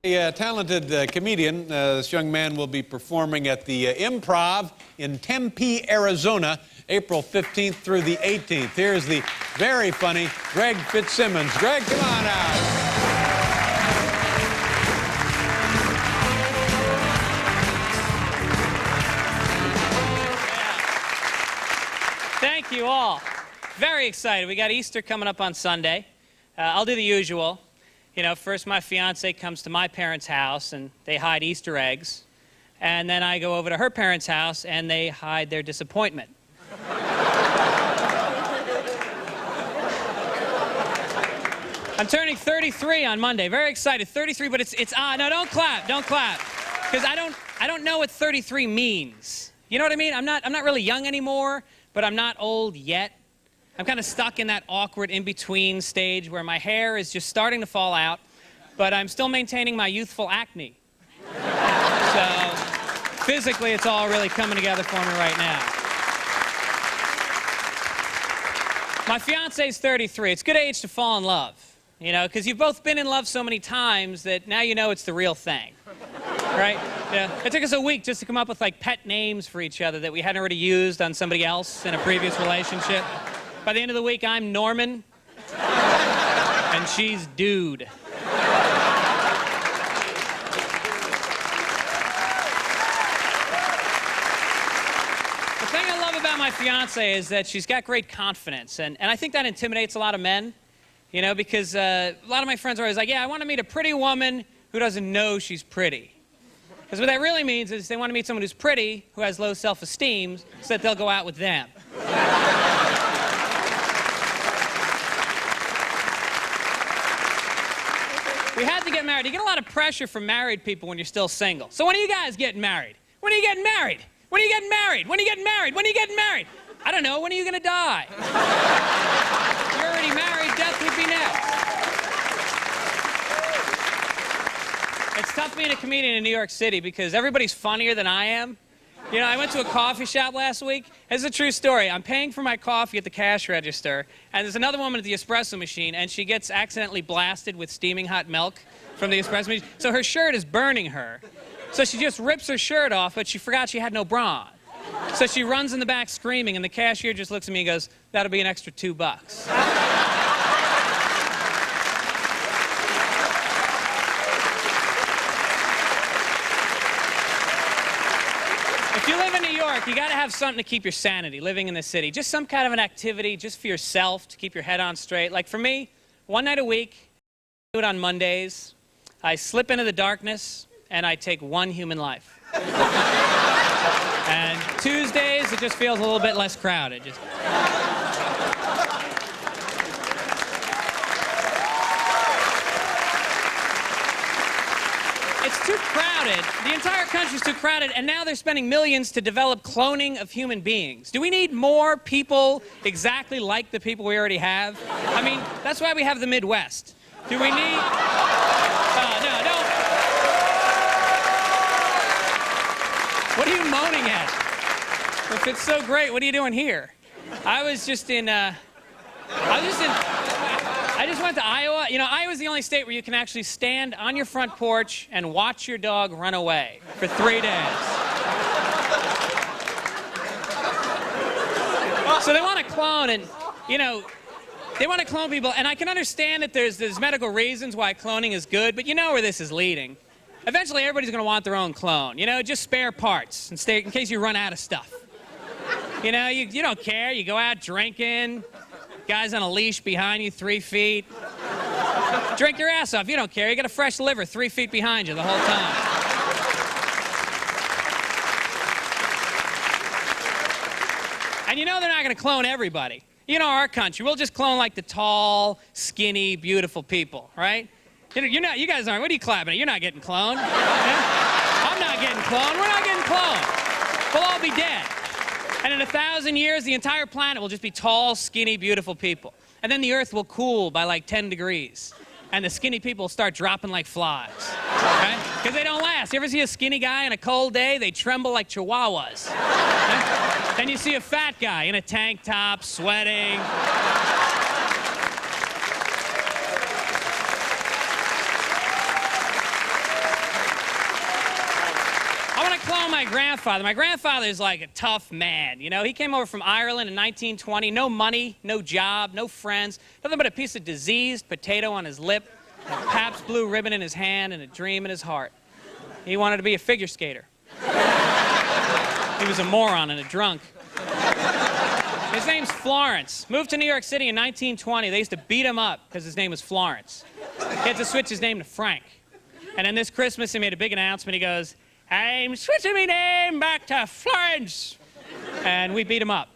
A talented comedian. This young man will be performing at the Improv in Tempe, Arizona, April 15th through the 18th. Here's the very funny Greg Fitzsimmons. Greg, come on out. Thank you all. Very excited. We got Easter coming up on Sunday. I'll do the usual. You know, first my fiance comes to my parents' house and they hide Easter eggs. And then I go over to her parents' house and they hide their disappointment. I'm turning 33 on Monday. Very excited. 33, but it's no, don't clap. Don't clap. Because I don't know what 33 means. You know what I mean? I'm not really young anymore, but I'm not old yet. I'm kind of stuck in that awkward in-between stage where my hair is just starting to fall out, but I'm still maintaining my youthful acne. So, physically, it's all really coming together for me right now. My fiance's 33. It's a good age to fall in love, you know, because you've both been in love so many times that now you know it's the real thing, right? Yeah. It took us a week just to come up with, like, pet names for each other that we hadn't already used on somebody else in a previous relationship. By the end of the week, I'm Norman, and she's Dude. The thing I love about my fiance is that she's got great confidence, and I think that intimidates a lot of men, you know, because a lot of my friends are always like, yeah, I want to meet a pretty woman who doesn't know she's pretty. Because what that really means is they want to meet someone who's pretty, who has low self-esteem, so that they'll go out with them. We had to get married. You get a lot of pressure from married people when you're still single. So when are you guys getting married? When are you getting married? When are you getting married? When are you getting married? When are you getting married? I don't know. When are you going to die? You're already married. Death would be next. It's tough being a comedian in New York City because everybody's funnier than I am. You know, I went to a coffee shop last week. It's a true story. I'm paying for my coffee at the cash register, and there's another woman at the espresso machine, and she gets accidentally blasted with steaming hot milk from the espresso machine. So her shirt is burning her. So she just rips her shirt off, but she forgot she had no bra on. So she runs in the back screaming, and the cashier just looks at me and goes, "That'll be an extra $2." If you live in New York, you got to have something to keep your sanity living in the city. Just some kind of an activity just for yourself to keep your head on straight. Like for me, one night a week, I do it on Mondays. I slip into the darkness and I take one human life. And Tuesdays, it just feels a little bit less crowded. It's too crowded. The entire country's too crowded, and now they're spending millions to develop cloning of human beings. Do we need more people exactly like the people we already have? I mean, that's why we have the Midwest. Do we need... no, don't... What are you moaning at? If it's so great, what are you doing here? I just went to Iowa. You know, Iowa's the only state where you can actually stand on your front porch and watch your dog run away for 3 days. So they want to clone, and, you know, they want to clone people. And I can understand that there's medical reasons why cloning is good, but you know where this is leading. Eventually, everybody's going to want their own clone. You know, just spare parts in case you run out of stuff. You know, you don't care. You go out drinking. Guys on a leash behind you, 3 feet. Drink your ass off. You don't care. You got a fresh liver 3 feet behind you the whole time. And you know they're not going to clone everybody. You know our country. We'll just clone like the tall, skinny, beautiful people, right? You guys aren't. What are you clapping at? You're not getting cloned. Yeah? I'm not getting cloned. We're not getting cloned. We'll all be dead. And in 1,000 years, the entire planet will just be tall, skinny, beautiful people. And then the Earth will cool by like 10 degrees. And the skinny people will start dropping like flies, right? Because they don't last. You ever see a skinny guy on a cold day? They tremble like chihuahuas. Right? Then you see a fat guy in a tank top, sweating. my grandfather. My grandfather is like a tough man. You know, he came over from Ireland in 1920. No money, no job, no friends. Nothing but a piece of diseased potato on his lip, a Pabst Blue Ribbon in his hand, and a dream in his heart. He wanted to be a figure skater. He was a moron and a drunk. His name's Florence. Moved to New York City in 1920. They used to beat him up because his name was Florence. He had to switch his name to Frank. And then this Christmas, he made a big announcement. He goes, "I'm switching my name back to Florence." And we beat him up.